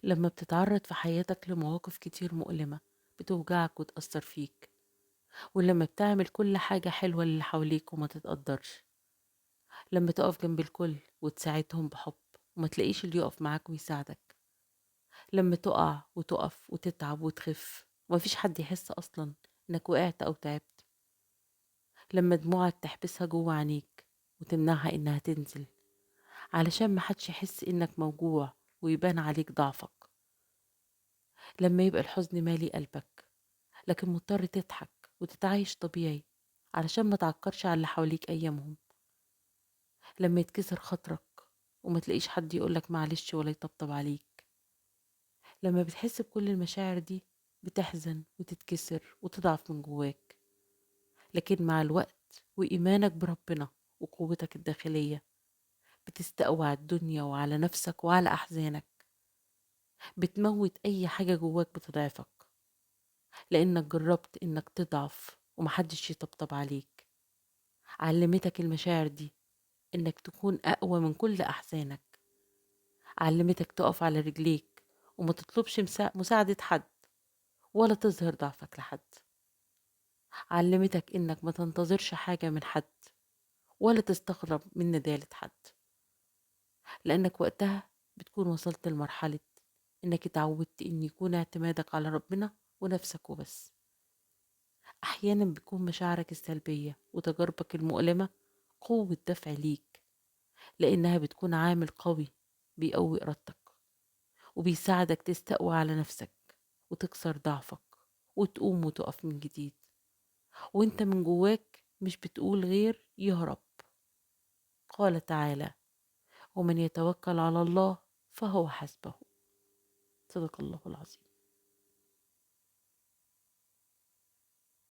لما بتتعرض في حياتك لمواقف كتير مؤلمة بتوجعك وتأثر فيك، ولما بتعمل كل حاجة حلوة للي حواليك وما تتقدرش، لما تقف جنب الكل وتساعدهم بحب وما تلاقيش اللي يقف معاك ويساعدك، لما تقع وتقف وتتعب وتخف ومفيش حد يحس أصلا إنك وقعت أو تعبت، لما دموعك تحبسها جوه عينيك وتمنعها إنها تنزل علشان محدش يحس إنك موجوع ويبان عليك ضعفك، لما يبقى الحزن مالي قلبك لكن مضطر تضحك وتتعايش طبيعي علشان ما تعكرش على اللي حواليك أيامهم، لما يتكسر خاطرك وما تلاقيش حد يقولك معلش ولا يطبطب عليك، لما بتحس بكل المشاعر دي بتحزن وتتكسر وتضعف من جواك، لكن مع الوقت وإيمانك بربنا وقوتك الداخلية بتستقوى على الدنيا وعلى نفسك وعلى أحزانك، بتموت أي حاجة جواك بتضعفك، لأنك جربت إنك تضعف ومحدش يطبطب عليك. علمتك المشاعر دي إنك تكون أقوى من كل أحزانك، علمتك تقف على رجليك وما تطلبش مساعدة حد ولا تظهر ضعفك لحد، علمتك إنك ما تنتظرش حاجة من حد ولا تستغرب من ندالة حد، لأنك وقتها بتكون وصلت لمرحلة إنك اتعودت إن يكون اعتمادك على ربنا ونفسك وبس. أحيانا بيكون مشاعرك السلبية وتجاربك المؤلمة قوة دفع ليك، لأنها بتكون عامل قوي بيقوي إرادتك وبيساعدك تستقوى على نفسك وتكسر ضعفك وتقوم وتقف من جديد، وانت من جواك مش بتقول غير يا رب. قال تعالى: ومن يتوكل على الله فهو حسبه. صدق الله العظيم.